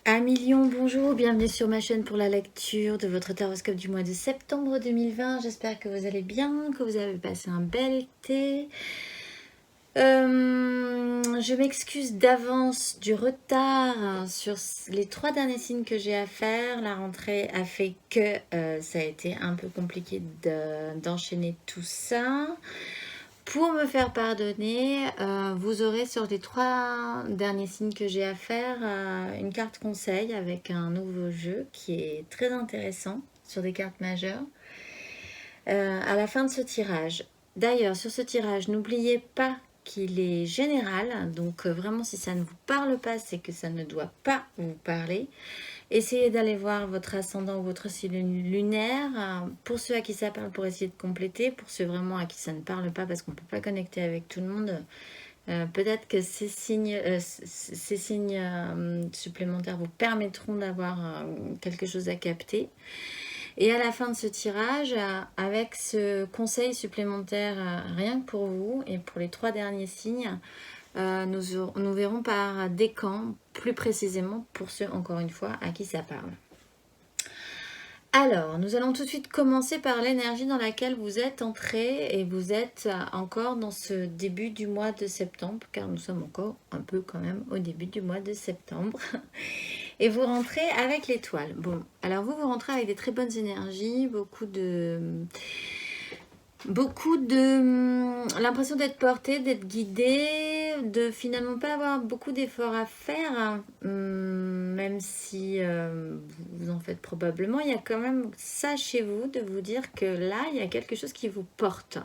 Amis Lion, bonjour, bienvenue sur ma chaîne pour la lecture de votre horoscope du mois de septembre 2020. J'espère que vous allez bien, que vous avez passé un bel été. Je m'excuse d'avance du retard sur les 3 derniers signes que j'ai à faire. La rentrée a fait que ça a été un peu compliqué d'enchaîner tout ça. Pour me faire pardonner, vous aurez sur les 3 derniers signes que j'ai à faire une carte conseil avec un nouveau jeu qui est très intéressant sur des cartes majeures à la fin de ce tirage. D'ailleurs, sur ce tirage, n'oubliez pas qu'il est général, donc vraiment si ça ne vous parle pas, c'est que ça ne doit pas vous parler. Essayez d'aller voir votre ascendant ou votre signe lunaire. Pour ceux à qui ça parle, pour essayer de compléter. Pour ceux vraiment à qui ça ne parle pas, parce qu'on ne peut pas connecter avec tout le monde, peut-être que ces signes supplémentaires vous permettront d'avoir quelque chose à capter. Et à la fin de ce tirage, avec ce conseil supplémentaire rien que pour vous et pour les 3 derniers signes, nous verrons par décan, plus précisément pour ceux, encore une fois, à qui ça parle. Alors, nous allons tout de suite commencer par l'énergie dans laquelle vous êtes entré et vous êtes encore dans ce début du mois de septembre, car nous sommes encore un peu quand même au début du mois de septembre. Et vous rentrez avec l'étoile. Bon, alors vous rentrez avec des très bonnes énergies, l'impression d'être porté, d'être guidé, de finalement pas avoir beaucoup d'efforts à faire, même si vous en faites probablement. Il y a quand même ça chez vous, de vous dire que là, il y a quelque chose qui vous porte.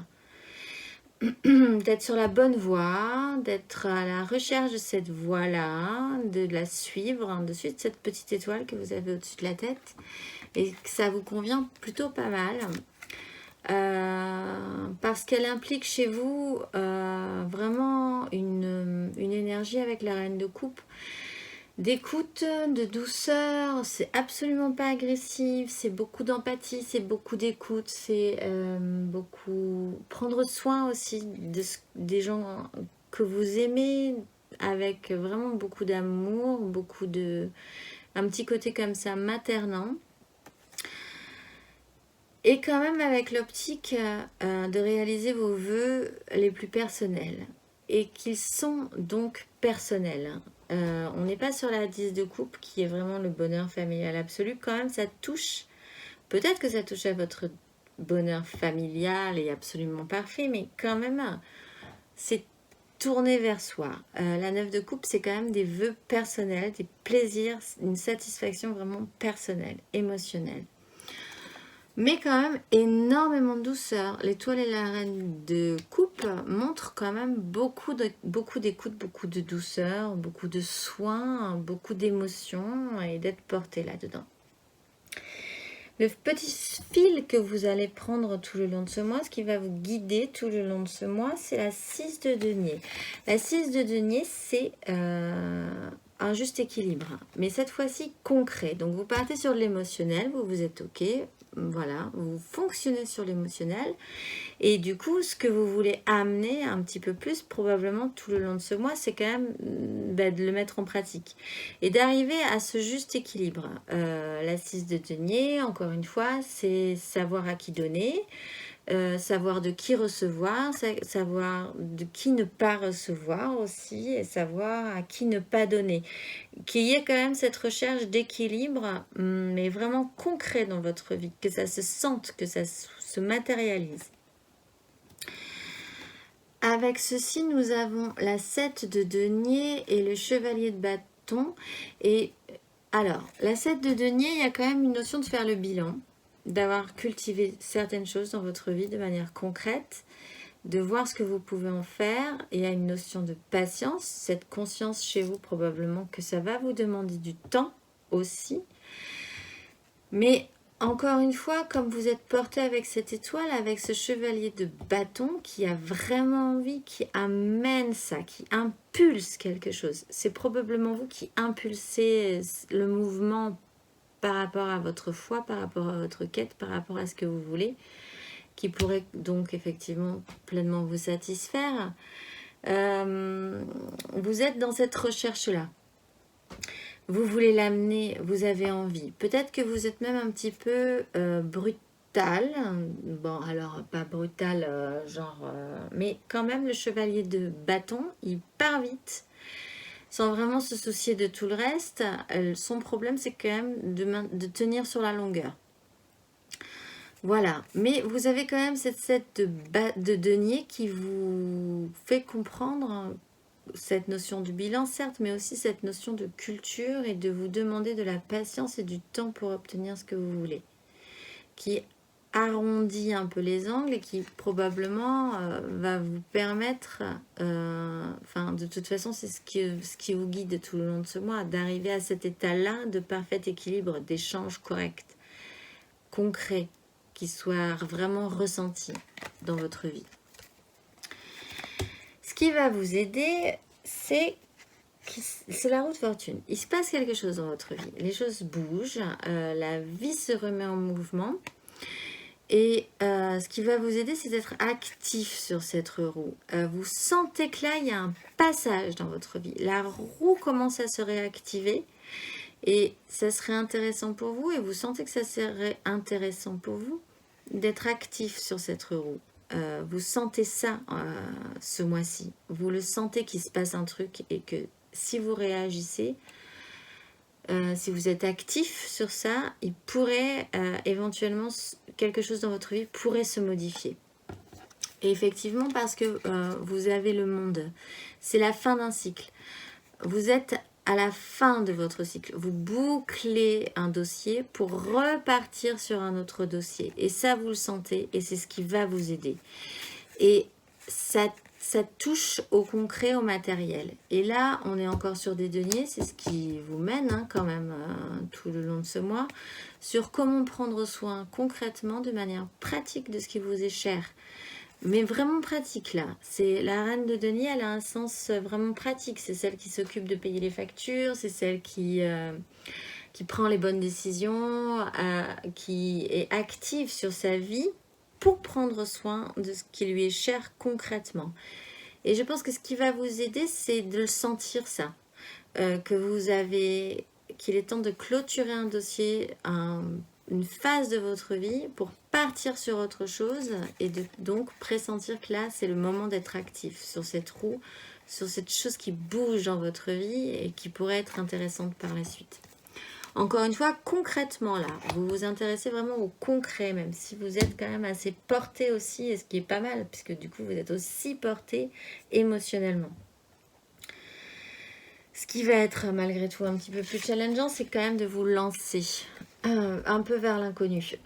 D'être sur la bonne voie, d'être à la recherche de cette voie-là, de la suivre, de suivre cette petite étoile que vous avez au-dessus de la tête, et que ça vous convient plutôt pas mal. Parce qu'elle implique chez vous vraiment une énergie avec la reine de coupe, d'écoute, de douceur. C'est absolument pas agressif, c'est beaucoup d'empathie, c'est beaucoup d'écoute, c'est beaucoup prendre soin aussi des gens que vous aimez, avec vraiment beaucoup d'amour, un petit côté comme ça maternant. Et quand même avec l'optique de réaliser vos vœux les plus personnels. Et qu'ils sont donc personnels. On n'est pas sur la 10 de coupe qui est vraiment le bonheur familial absolu. Quand même, ça touche. Peut-être que ça touche à votre bonheur familial et absolument parfait, mais quand même, c'est tourné vers soi. La 9 de coupe, c'est quand même des vœux personnels, des plaisirs, une satisfaction vraiment personnelle, émotionnelle. Mais quand même, énormément de douceur. L'étoile et la reine de coupe montrent quand même beaucoup d'écoute, beaucoup de douceur, beaucoup de soin, beaucoup d'émotion et d'être porté là-dedans. Le petit fil que vous allez prendre tout le long de ce mois, ce qui va vous guider tout le long de ce mois, c'est la 6 de denier. La 6 de denier, c'est un juste équilibre, mais cette fois-ci concret. Donc vous partez sur l'émotionnel, vous êtes OK, voilà, vous fonctionnez sur l'émotionnel. Et du coup, ce que vous voulez amener un petit peu plus, probablement tout le long de ce mois, c'est quand même de le mettre en pratique. Et d'arriver à ce juste équilibre. La 6 de denier, encore une fois, c'est savoir à qui donner, savoir de qui recevoir, savoir de qui ne pas recevoir aussi, et savoir à qui ne pas donner. Qu'il y ait quand même cette recherche d'équilibre, mais vraiment concret dans votre vie, que ça se sente, que ça se matérialise. Avec ceci, nous avons la 7 de denier et le chevalier de bâton. Et alors, la 7 de denier, il y a quand même une notion de faire le bilan, d'avoir cultivé certaines choses dans votre vie de manière concrète, de voir ce que vous pouvez en faire. Il y a une notion de patience, cette conscience chez vous probablement que ça va vous demander du temps aussi. Mais encore une fois, comme vous êtes porté avec cette étoile, avec ce chevalier de bâton qui a vraiment envie, qui amène ça, qui impulse quelque chose. C'est probablement vous qui impulsez le mouvement par rapport à votre foi, par rapport à votre quête, par rapport à ce que vous voulez, qui pourrait donc effectivement pleinement vous satisfaire. Vous êtes dans cette recherche-là. vous voulez l'amener, vous avez envie. Peut-être que vous êtes même un petit peu brutal. Bon, alors pas brutal, mais quand même le chevalier de bâton, il part vite, sans vraiment se soucier de tout le reste. Son problème, c'est quand même de tenir sur la longueur. Voilà, mais vous avez quand même cette de denier qui vous fait comprendre cette notion du bilan, certes, mais aussi cette notion de culture et de vous demander de la patience et du temps pour obtenir ce que vous voulez, qui arrondit un peu les angles et qui probablement va vous permettre, de toute façon, c'est ce qui vous guide tout le long de ce mois, d'arriver à cet état-là de parfait équilibre, d'échange correct, concret, qui soit vraiment ressenti dans votre vie. Ce qui va vous aider, c'est la roue de fortune. Il se passe quelque chose dans votre vie. Les choses bougent, la vie se remet en mouvement. Et ce qui va vous aider, c'est d'être actif sur cette roue. Vous sentez que là, il y a un passage dans votre vie. La roue commence à se réactiver. Et ça serait intéressant pour vous, et vous sentez que ça serait intéressant pour vous, d'être actif sur cette roue. Vous sentez ça ce mois-ci. Vous le sentez qu'il se passe un truc et que si vous réagissez, si vous êtes actif sur ça, il pourrait éventuellement, quelque chose dans votre vie pourrait se modifier. Et effectivement, parce que vous avez le monde, c'est la fin d'un cycle. Vous êtes à la fin de votre cycle. Vous bouclez un dossier pour repartir sur un autre dossier. Et ça, vous le sentez et c'est ce qui va vous aider. Et ça touche au concret, au matériel. Et là, on est encore sur des deniers, c'est ce qui vous mène quand même tout le long de ce mois, sur comment prendre soin concrètement, de manière pratique, de ce qui vous est cher. Mais vraiment pratique là. C'est la reine de denier, elle a un sens vraiment pratique. C'est celle qui s'occupe de payer les factures, c'est celle qui prend les bonnes décisions, qui est active sur sa vie pour prendre soin de ce qui lui est cher concrètement. Et je pense que ce qui va vous aider, c'est de le sentir ça. Qu'il est temps de clôturer un dossier, une phase de votre vie pour partir sur autre chose et de donc pressentir que là, c'est le moment d'être actif sur cette roue, sur cette chose qui bouge dans votre vie et qui pourrait être intéressante par la suite. Encore une fois, concrètement là, vous vous intéressez vraiment au concret, même si vous êtes quand même assez porté aussi, et ce qui est pas mal, puisque du coup, vous êtes aussi porté émotionnellement. Ce qui va être malgré tout un petit peu plus challengeant, c'est quand même de vous lancer un peu vers l'inconnu.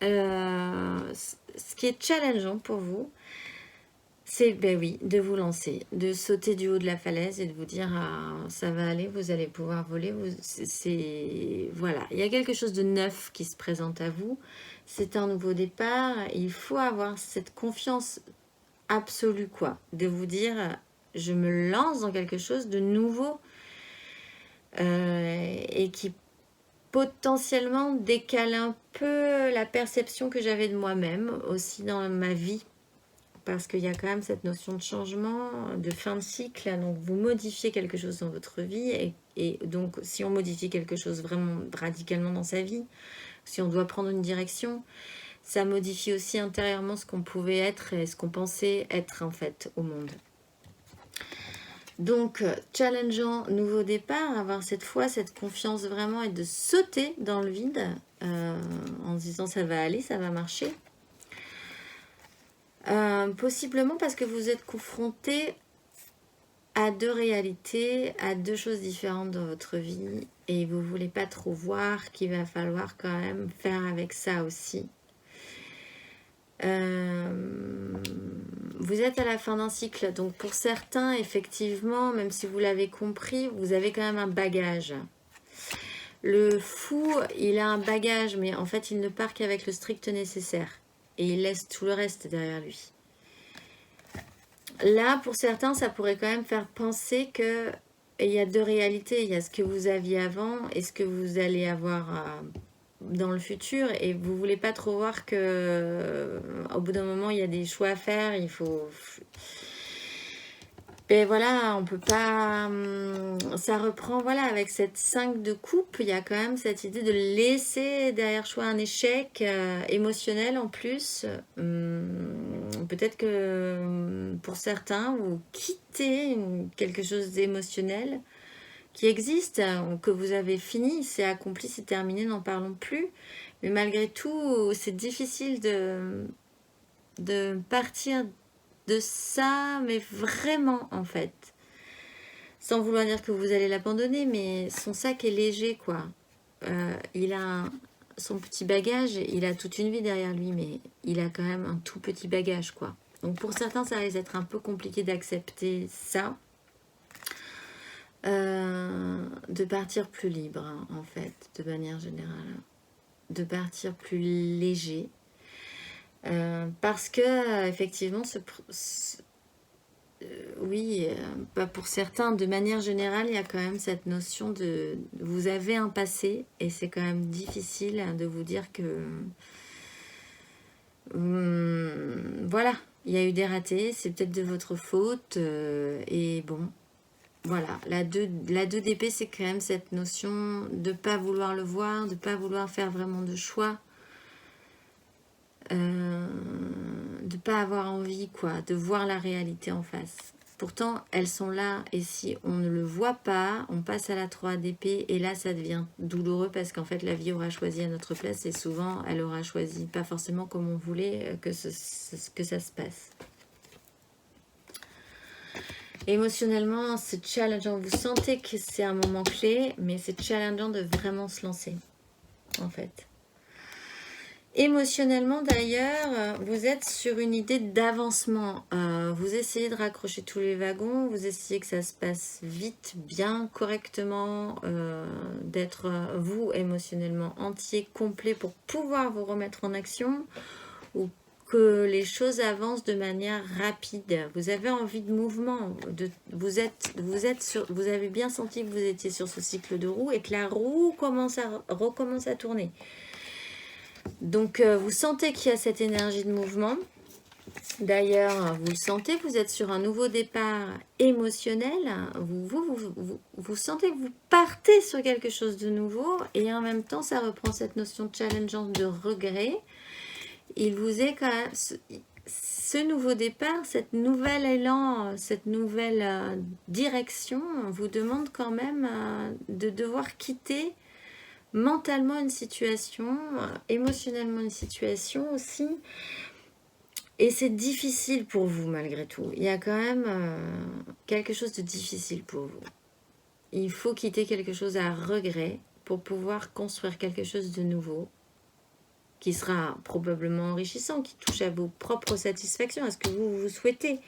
Ce qui est challengeant pour vous, c'est de vous lancer, de sauter du haut de la falaise et de vous dire ça va aller, vous allez pouvoir voler. Voilà, il y a quelque chose de neuf qui se présente à vous. C'est un nouveau départ. Il faut avoir cette confiance absolue, quoi, de vous dire je me lance dans quelque chose de nouveau et qui potentiellement décale un peu la perception que j'avais de moi-même aussi dans ma vie, parce qu'il y a quand même cette notion de changement, de fin de cycle. Donc vous modifiez quelque chose dans votre vie et donc si on modifie quelque chose vraiment radicalement dans sa vie, si on doit prendre une direction, ça modifie aussi intérieurement ce qu'on pouvait être et ce qu'on pensait être en fait au monde. Donc, challengeant, nouveau départ, avoir cette foi, cette confiance vraiment et de sauter dans le vide en se disant ça va aller, ça va marcher. Possiblement parce que vous êtes confronté à deux réalités, à deux choses différentes dans votre vie et vous ne voulez pas trop voir qu'il va falloir quand même faire avec ça aussi. Vous êtes à la fin d'un cycle, donc pour certains, effectivement, même si vous l'avez compris, vous avez quand même un bagage. Le fou, il a un bagage, mais en fait, il ne part qu'avec le strict nécessaire. Et il laisse tout le reste derrière lui. Là, pour certains, ça pourrait quand même faire penser que il y a deux réalités. Il y a ce que vous aviez avant et ce que vous allez avoir dans le futur, et vous voulez pas trop voir que au bout d'un moment il y a des choix à faire, il faut Et voilà, on peut pas... Ça reprend, voilà, avec cette 5 de coupe, il y a quand même cette idée de laisser derrière soi un échec émotionnel en plus. Peut-être que pour certains, vous quittez quelque chose d'émotionnel qui existe, que vous avez fini, c'est accompli, c'est terminé, n'en parlons plus. Mais malgré tout, c'est difficile de partir de ça, mais vraiment en fait. Sans vouloir dire que vous allez l'abandonner, mais son sac est léger quoi. Il a son petit bagage, il a toute une vie derrière lui, mais il a quand même un tout petit bagage quoi. Donc pour certains, ça risque d'être un peu compliqué d'accepter ça. De partir plus libre hein, en fait, de manière générale. De partir plus léger. Parce que effectivement, oui, pas pour certains, de manière générale, il y a quand même cette notion de vous avez un passé et c'est quand même difficile de vous dire que voilà, il y a eu des ratés, c'est peut-être de votre faute et bon, voilà, la 2 d'épée, c'est quand même cette notion de ne pas vouloir le voir, de ne pas vouloir faire vraiment de choix. De ne pas avoir envie quoi, de voir la réalité en face. Pourtant, elles sont là et si on ne le voit pas, on passe à la 3 d'épée et là, ça devient douloureux parce qu'en fait, la vie aura choisi à notre place et souvent, elle aura choisi pas forcément comme on voulait que ça se passe. Émotionnellement, c'est challengeant. Vous sentez que c'est un moment clé, mais c'est challengeant de vraiment se lancer, en fait. Émotionnellement d'ailleurs, vous êtes sur une idée d'avancement. Vous essayez de raccrocher tous les wagons, vous essayez que ça se passe vite, bien, correctement, d'être vous émotionnellement entier, complet pour pouvoir vous remettre en action ou que les choses avancent de manière rapide. Vous avez envie de mouvement, vous avez bien senti que vous étiez sur ce cycle de roue et que la roue recommence à tourner. Donc, vous sentez qu'il y a cette énergie de mouvement. D'ailleurs, vous le sentez, vous êtes sur un nouveau départ émotionnel. Vous sentez que vous partez sur quelque chose de nouveau. Et en même temps, ça reprend cette notion de challengeante de regret. Il vous est quand même... Ce nouveau départ, cette nouvel élan, cette nouvelle direction vous demande quand même de devoir quitter mentalement une situation, émotionnellement une situation aussi. Et c'est difficile pour vous malgré tout. Il y a quand même quelque chose de difficile pour vous. Il faut quitter quelque chose à regret pour pouvoir construire quelque chose de nouveau qui sera probablement enrichissant, qui touche à vos propres satisfactions, à ce que vous souhaitez.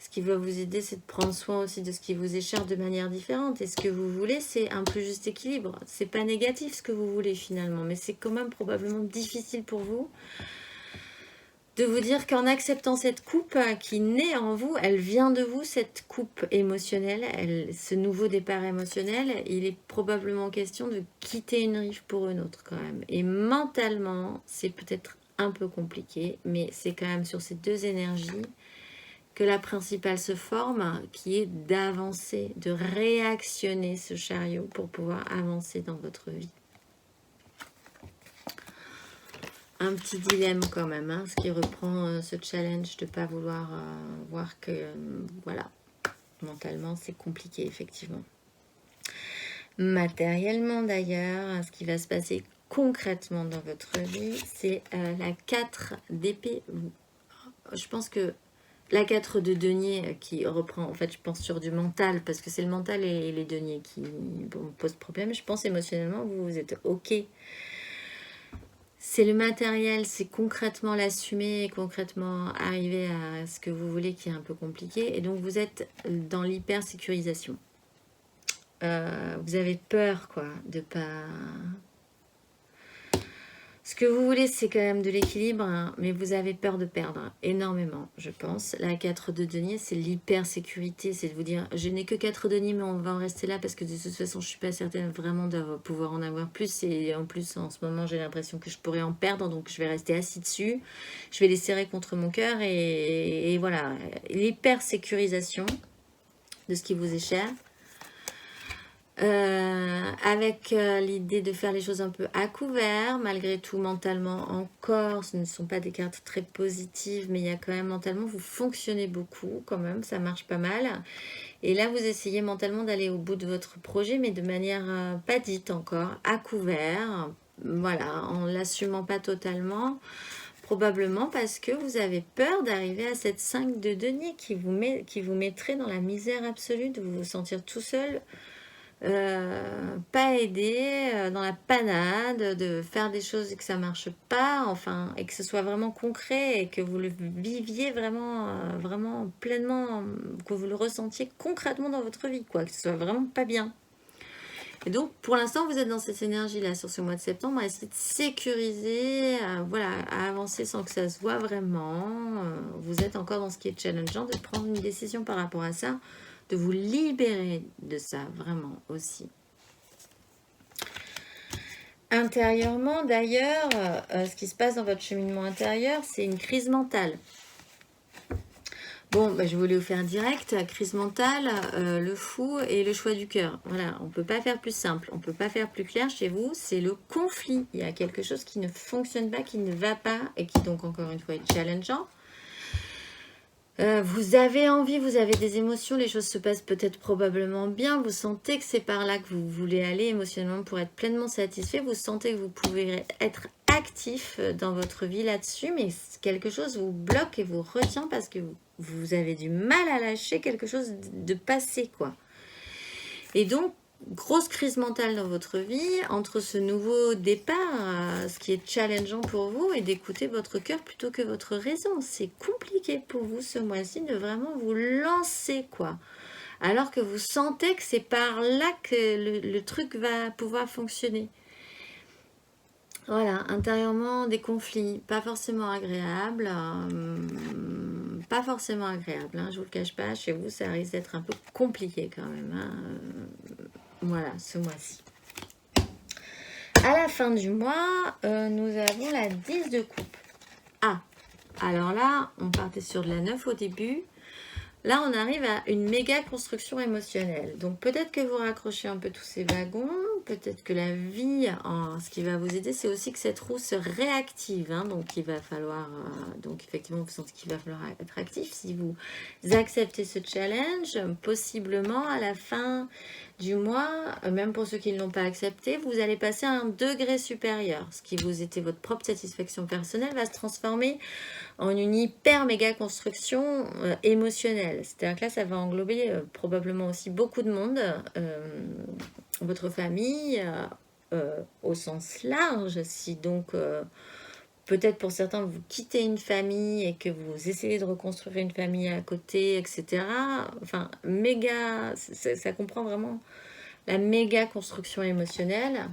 Ce qui va vous aider, c'est de prendre soin aussi de ce qui vous échappe de manière différente. Et ce que vous voulez, c'est un plus juste équilibre. C'est pas négatif ce que vous voulez finalement, mais c'est quand même probablement difficile pour vous de vous dire qu'en acceptant cette coupe qui naît en vous, elle vient de vous, cette coupe émotionnelle, ce nouveau départ émotionnel, il est probablement question de quitter une rive pour une autre quand même. Et mentalement, c'est peut-être un peu compliqué, mais c'est quand même sur ces deux énergies que la principale se forme, qui est d'avancer, de réactionner ce chariot pour pouvoir avancer dans votre vie. Un petit dilemme quand même, hein, ce qui reprend ce challenge de ne pas vouloir voir que, voilà, mentalement c'est compliqué effectivement. Matériellement d'ailleurs, ce qui va se passer concrètement dans votre vie, c'est la 4 d'épée. Je pense que la 4 de denier qui reprend, en fait je pense sur du mental, parce que c'est le mental et les deniers qui posent problème. Je pense émotionnellement, vous êtes ok. C'est le matériel, c'est concrètement l'assumer, concrètement arriver à ce que vous voulez qui est un peu compliqué. Et donc vous êtes dans l'hyper-sécurisation. Vous avez peur quoi, de pas... Ce que vous voulez, c'est quand même de l'équilibre, hein, mais vous avez peur de perdre énormément, je pense. La 4 de denier, c'est l'hyper-sécurité. C'est de vous dire, je n'ai que 4 deniers, mais on va en rester là parce que de toute façon, je ne suis pas certaine vraiment de pouvoir en avoir plus. Et en plus, en ce moment, j'ai l'impression que je pourrais en perdre, donc je vais rester assis dessus. Je vais les serrer contre mon cœur et voilà. L'hyper-sécurisation, de ce qui vous est cher. Avec l'idée de faire les choses un peu à couvert, malgré tout mentalement encore, ce ne sont pas des cartes très positives, mais il y a quand même mentalement, vous fonctionnez beaucoup quand même, ça marche pas mal. Et là, vous essayez mentalement d'aller au bout de votre projet, mais de manière pas dite encore, à couvert, voilà, en l'assumant pas totalement. Probablement parce que vous avez peur d'arriver à cette 5 de denier qui vous mettrait dans la misère absolue, de vous sentir tout seul, pas aidé, dans la panade, de faire des choses et que ça marche pas, enfin, et que ce soit vraiment concret et que vous le viviez vraiment pleinement, que vous le ressentiez concrètement dans votre vie, quoi, que ce soit vraiment pas bien. Et donc, pour l'instant, vous êtes dans cette énergie-là sur ce mois de septembre, à essayer de sécuriser, voilà, à avancer sans que ça se voit vraiment. Vous êtes encore dans ce qui est challengeant, de prendre une décision par rapport à ça, de vous libérer de ça, vraiment, aussi. Intérieurement, d'ailleurs, ce qui se passe dans votre cheminement intérieur, c'est une crise mentale. Bon, je voulais vous faire direct, crise mentale, le fou et le choix du cœur. Voilà, on ne peut pas faire plus simple, on ne peut pas faire plus clair chez vous, c'est le conflit. Il y a quelque chose qui ne fonctionne pas, qui ne va pas et qui donc encore une fois est challengeant. Vous avez envie, vous avez des émotions, les choses se passent peut-être probablement bien, vous sentez que c'est par là que vous voulez aller émotionnellement pour être pleinement satisfait, vous sentez que vous pouvez être actif dans votre vie là-dessus, mais quelque chose vous bloque et vous retient parce que vous avez du mal à lâcher quelque chose de passé, quoi. Et donc, grosse crise mentale dans votre vie, entre ce nouveau départ, ce qui est challengeant pour vous, et d'écouter votre cœur plutôt que votre raison. C'est compliqué pour vous ce mois-ci de vraiment vous lancer, quoi. Alors que vous sentez que c'est par là que le truc va pouvoir fonctionner. Voilà, intérieurement, des conflits pas forcément agréables, je vous le cache pas, chez vous ça risque d'être un peu compliqué quand même, hein, voilà, ce mois-ci. À la fin du mois, nous avons la 10 de coupe. Ah, alors là, on partait sur de la 9 au début. Là, on arrive à une méga construction émotionnelle. Donc, peut-être que vous raccrochez un peu tous ces wagons. Peut-être que la vie, ce qui va vous aider, c'est aussi que cette roue se réactive. Hein, donc, il va falloir... donc, effectivement, vous sentez qu'il va falloir être actif. Si vous acceptez ce challenge, possiblement, à la fin du mois, même pour ceux qui ne l'ont pas accepté, vous allez passer à un degré supérieur. Ce qui vous était votre propre satisfaction personnelle va se transformer en une hyper méga construction émotionnelle. C'est-à-dire que là, ça va englober probablement aussi beaucoup de monde, votre famille, au sens large. Si donc, peut-être pour certains, vous quittez une famille et que vous essayez de reconstruire une famille à côté, etc. Enfin, méga, ça comprend vraiment la méga construction émotionnelle.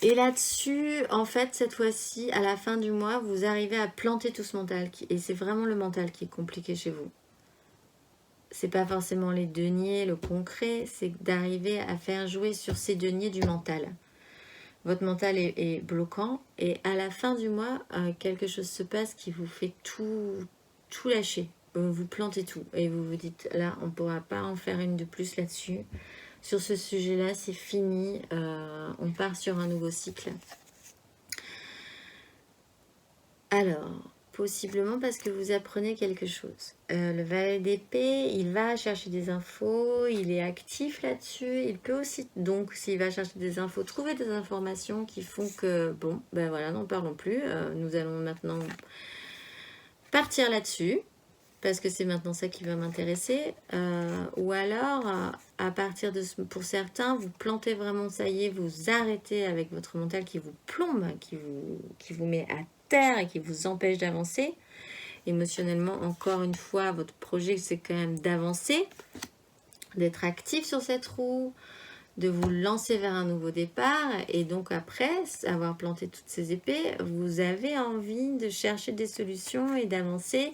Et là-dessus, en fait, cette fois-ci, à la fin du mois, vous arrivez à planter tout ce mental. Et c'est vraiment le mental qui est compliqué chez vous. C'est pas forcément les deniers, le concret, c'est d'arriver à faire jouer sur ces deniers du mental. Votre mental est bloquant et à la fin du mois, quelque chose se passe qui vous fait tout lâcher. Vous plantez tout et vous vous dites, là, on ne pourra pas en faire une de plus là-dessus. Sur ce sujet-là, c'est fini. On part sur un nouveau cycle. Alors, possiblement parce que vous apprenez quelque chose. Le valet d'épée, il va chercher des infos, il est actif là-dessus. Il peut aussi, donc, s'il va chercher des infos, trouver des informations qui font que, bon, ben voilà, n'en parlons plus. Nous allons maintenant partir là-dessus. Parce que c'est maintenant ça qui va m'intéresser, ou alors à partir de pour certains vous plantez vraiment, ça y est, vous arrêtez avec votre mental qui vous plombe, qui vous met à terre et qui vous empêche d'avancer émotionnellement. Encore une fois, votre projet c'est quand même d'avancer, d'être actif sur cette roue, de vous lancer vers un nouveau départ, et donc après avoir planté toutes ces épées, vous avez envie de chercher des solutions et d'avancer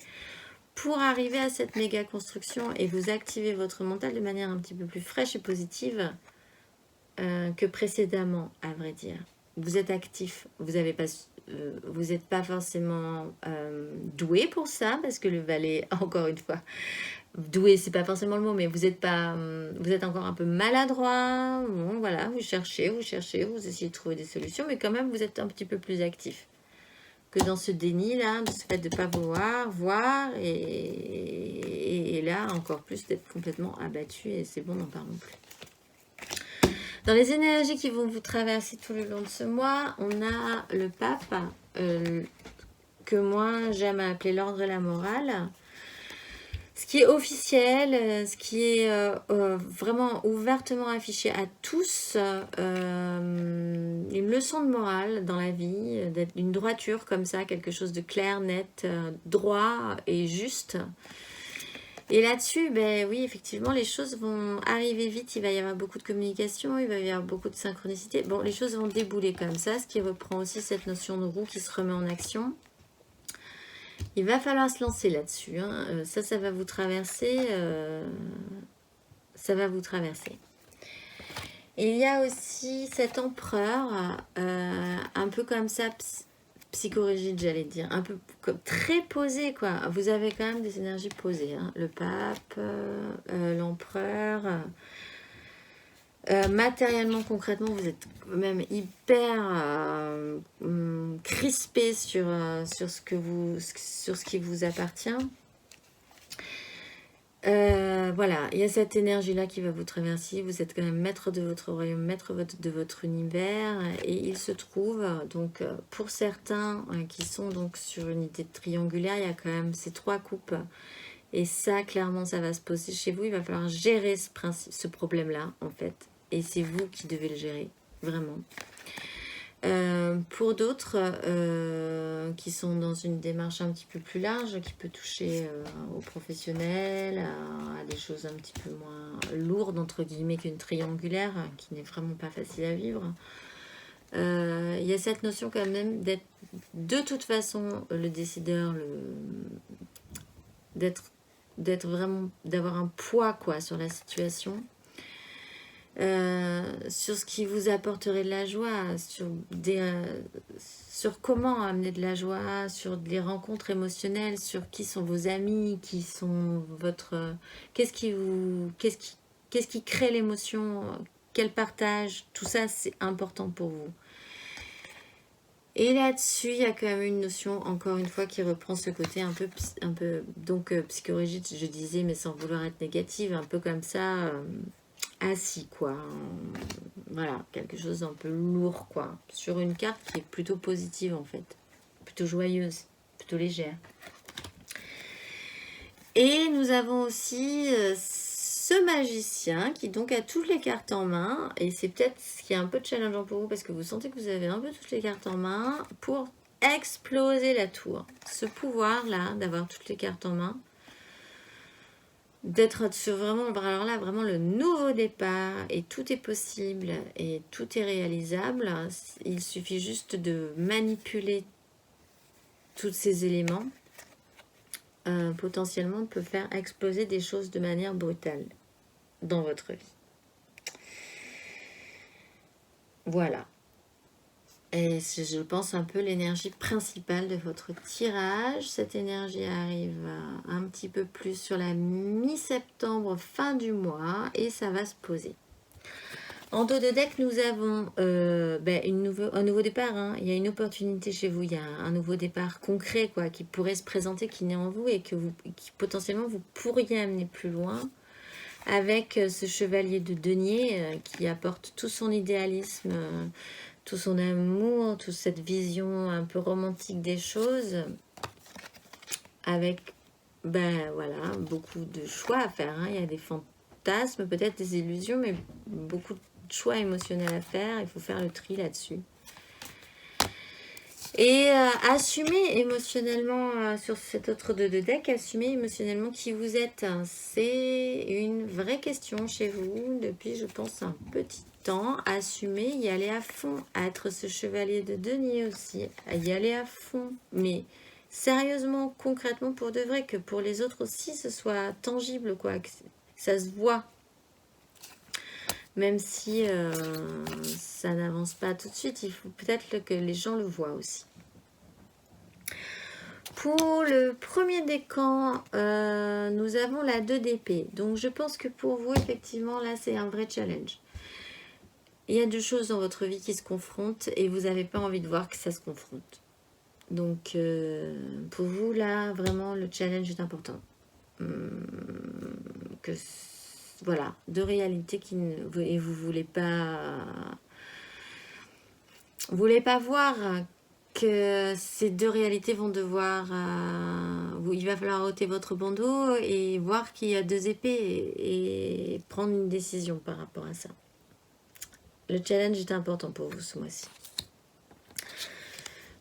pour arriver à cette méga construction et vous activez votre mental de manière un petit peu plus fraîche et positive que précédemment, à vrai dire. Vous êtes actif, vous n'êtes pas forcément doué pour ça, parce que le valet, encore une fois, doué, c'est pas forcément le mot, mais vous êtes encore un peu maladroit. Bon, voilà, vous cherchez, vous essayez de trouver des solutions, mais quand même, vous êtes un petit peu plus actif que dans ce déni là, de ce fait de ne pas vouloir voir, et là encore plus d'être complètement abattu, et c'est bon, n'en parlons plus. Dans les énergies qui vont vous traverser tout le long de ce mois, on a le pape, que moi j'aime appeler l'ordre et la morale. Ce qui est officiel, ce qui est vraiment ouvertement affiché à tous, une leçon de morale dans la vie, d'une droiture comme ça, quelque chose de clair, net, droit et juste. Et là-dessus, ben oui, effectivement, les choses vont arriver vite, il va y avoir beaucoup de communication, il va y avoir beaucoup de synchronicité. Bon, les choses vont débouler comme ça, ce qui reprend aussi cette notion de roue qui se remet en action. Il va falloir se lancer là-dessus. Hein. Ça va vous traverser. Ça va vous traverser. Et il y a aussi cet empereur, un peu comme ça, psychorigide, j'allais dire. Un peu comme, très posé, quoi. Vous avez quand même des énergies posées. Hein. Le pape, l'empereur. Matériellement, concrètement, vous êtes même hyper crispé sur ce qui vous appartient. Voilà, il y a cette énergie-là qui va vous traverser. Vous êtes quand même maître de votre royaume, maître de votre univers. Et il se trouve, donc, pour certains qui sont donc sur une idée triangulaire, il y a quand même ces 3 coupes. Et ça, clairement, ça va se poser chez vous. Il va falloir gérer ce problème-là, en fait. Et c'est vous qui devez le gérer, vraiment. Pour d'autres qui sont dans une démarche un petit peu plus large, qui peut toucher aux professionnels, à des choses un petit peu moins lourdes, entre guillemets, qu'une triangulaire, qui n'est vraiment pas facile à vivre. Il y a cette notion quand même d'être de toute façon le décideur, d'être vraiment, d'avoir un poids quoi sur la situation. Sur ce qui vous apporterait de la joie, sur comment amener de la joie, sur des rencontres émotionnelles, sur qui sont vos amis, qui sont votre... Qu'est-ce qui crée l'émotion, quel partage, tout ça c'est important pour vous. Et là-dessus, il y a quand même une notion, encore une fois, qui reprend ce côté un peu donc psychorigide, je disais, mais sans vouloir être négative, un peu comme ça... assis quoi, voilà, quelque chose d'un peu lourd quoi, sur une carte qui est plutôt positive en fait, plutôt joyeuse, plutôt légère. Et nous avons aussi ce magicien qui donc a toutes les cartes en main, et c'est peut-être ce qui est un peu challengeant pour vous parce que vous sentez que vous avez un peu toutes les cartes en main pour exploser la tour. Ce pouvoir là d'avoir toutes les cartes en main, d'être sur vraiment, alors là, vraiment le nouveau départ, et tout est possible, et tout est réalisable. Il suffit juste de manipuler tous ces éléments. Potentiellement, peut faire exploser des choses de manière brutale dans votre vie. Voilà. Et c'est, je pense, un peu l'énergie principale de votre tirage. Cette énergie arrive un petit peu plus sur la mi-septembre, fin du mois, et ça va se poser. En dos de deck, nous avons un nouveau départ. Hein. Il y a une opportunité chez vous, il y a un nouveau départ concret quoi, qui pourrait se présenter, qui naît en vous, et qui potentiellement vous pourriez amener plus loin avec ce chevalier de denier qui apporte tout son idéalisme, tout son amour, toute cette vision un peu romantique des choses, avec voilà, beaucoup de choix à faire. Hein. Il y a des fantasmes, peut-être des illusions, mais beaucoup de choix émotionnels à faire. Il faut faire le tri là-dessus. Et assumer émotionnellement, sur cet autre de deck, assumer émotionnellement qui vous êtes. C'est une vraie question chez vous depuis, je pense, un petit temps. Assumer, y aller à fond, à être ce chevalier de denier aussi, à y aller à fond. Mais sérieusement, concrètement, pour de vrai, que pour les autres aussi, ce soit tangible, quoi, que ça se voit. Même si ça n'avance pas tout de suite, il faut peut-être que les gens le voient aussi. Pour le premier décan, nous avons la 2 d'épée. Donc je pense que pour vous, effectivement, là, c'est un vrai challenge. Il y a 2 choses dans votre vie qui se confrontent et vous n'avez pas envie de voir que ça se confronte. Donc pour vous, là, vraiment, le challenge est important. Voilà, 2 réalités et vous voulez pas voir que ces 2 réalités vont devoir... il va falloir ôter votre bandeau et voir qu'il y a 2 épées et prendre une décision par rapport à ça. Le challenge est important pour vous ce mois-ci.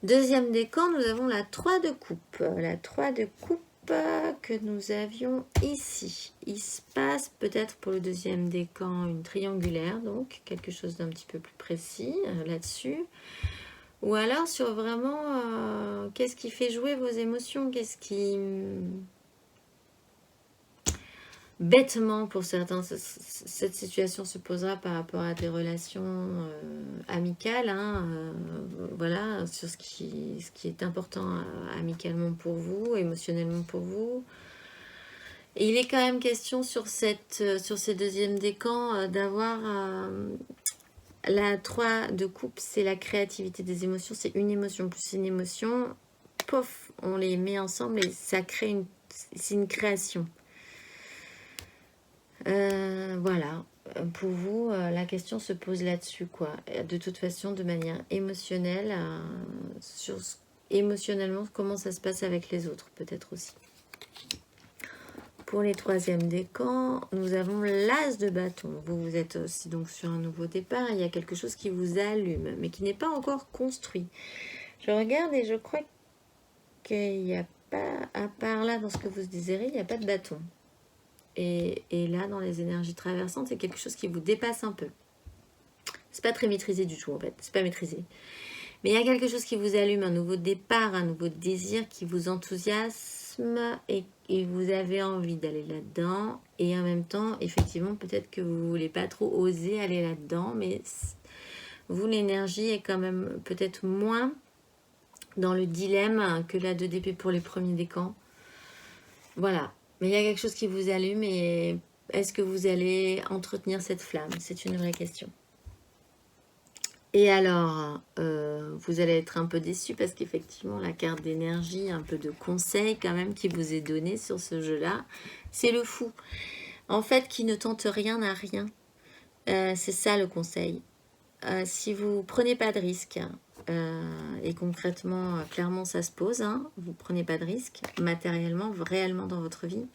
Deuxième décan, nous avons la 3 de coupe. La 3 de coupe que nous avions ici. Il se passe peut-être pour le deuxième décan une triangulaire, donc quelque chose d'un petit peu plus précis là-dessus. Ou alors sur vraiment qu'est-ce qui fait jouer vos émotions, qu'est-ce qui... Bêtement, pour certains, cette situation se posera par rapport à des relations amicales, voilà, sur ce qui est important amicalement pour vous, émotionnellement pour vous. Et il est quand même question sur ces deuxièmes décans d'avoir la 3 de coupe, c'est la créativité des émotions, c'est une émotion plus une émotion, pof, on les met ensemble et ça crée c'est une création. Voilà, pour vous, la question se pose là-dessus, quoi. De toute façon, de manière émotionnelle, émotionnellement, comment ça se passe avec les autres, peut-être aussi. Pour les troisièmes décans, nous avons l'as de bâton. Vous êtes aussi donc sur un nouveau départ. Il y a quelque chose qui vous allume, mais qui n'est pas encore construit. Je regarde et je crois qu'il n'y a pas, à part là, dans ce que vous désirez, il n'y a pas de bâton. Et là, dans les énergies traversantes, c'est quelque chose qui vous dépasse un peu. C'est pas très maîtrisé du tout, en fait. C'est pas maîtrisé. Mais il y a quelque chose qui vous allume, un nouveau départ, un nouveau désir qui vous enthousiasme et vous avez envie d'aller là-dedans. Et en même temps, effectivement, peut-être que vous ne voulez pas trop oser aller là-dedans, mais vous, l'énergie est quand même peut-être moins dans le dilemme que la 2 d'épée pour les premiers décans. Voilà. Mais il y a quelque chose qui vous allume et est-ce que vous allez entretenir cette flamme? C'est une vraie question. Et alors, vous allez être un peu déçu parce qu'effectivement, la carte d'énergie, un peu de conseil quand même qui vous est donné sur ce jeu-là, c'est le fou. En fait, qui ne tente rien n'a rien. C'est ça le conseil. Si vous prenez pas de risque, et concrètement, clairement ça se pose, vous prenez pas de risque, matériellement, réellement dans votre vie,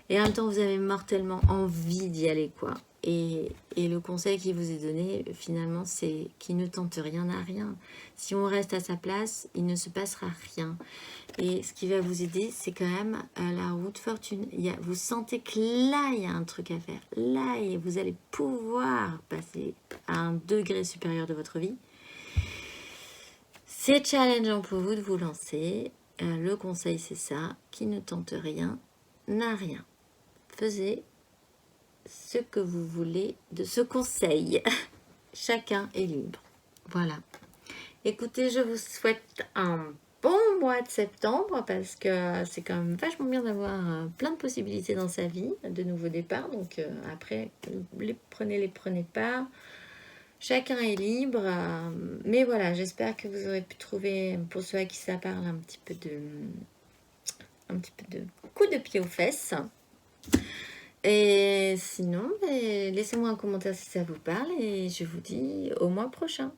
et en même temps vous avez mortellement envie d'y aller, quoi. Et le conseil qui vous est donné, finalement, c'est qu'il ne tente rien à rien. Si on reste à sa place, il ne se passera rien. Et ce qui va vous aider, c'est quand même la roue de fortune. Vous sentez que là, il y a un truc à faire. Là, et vous allez pouvoir passer à un degré supérieur de votre vie. C'est challengeant pour vous de vous lancer. Le conseil, c'est ça. Qui ne tente rien n'a rien. Faisez ce que vous voulez de ce conseil. Chacun est libre. Voilà. Écoutez, je vous souhaite un bon mois de septembre parce que c'est quand même vachement bien d'avoir plein de possibilités dans sa vie, de nouveaux départs. Donc après, les prenez pas. Chacun est libre. Mais voilà, j'espère que vous aurez pu trouver, pour ceux à qui ça parle, un petit peu de coup de pied aux fesses. Et sinon, laissez-moi un commentaire si ça vous parle et je vous dis au mois prochain.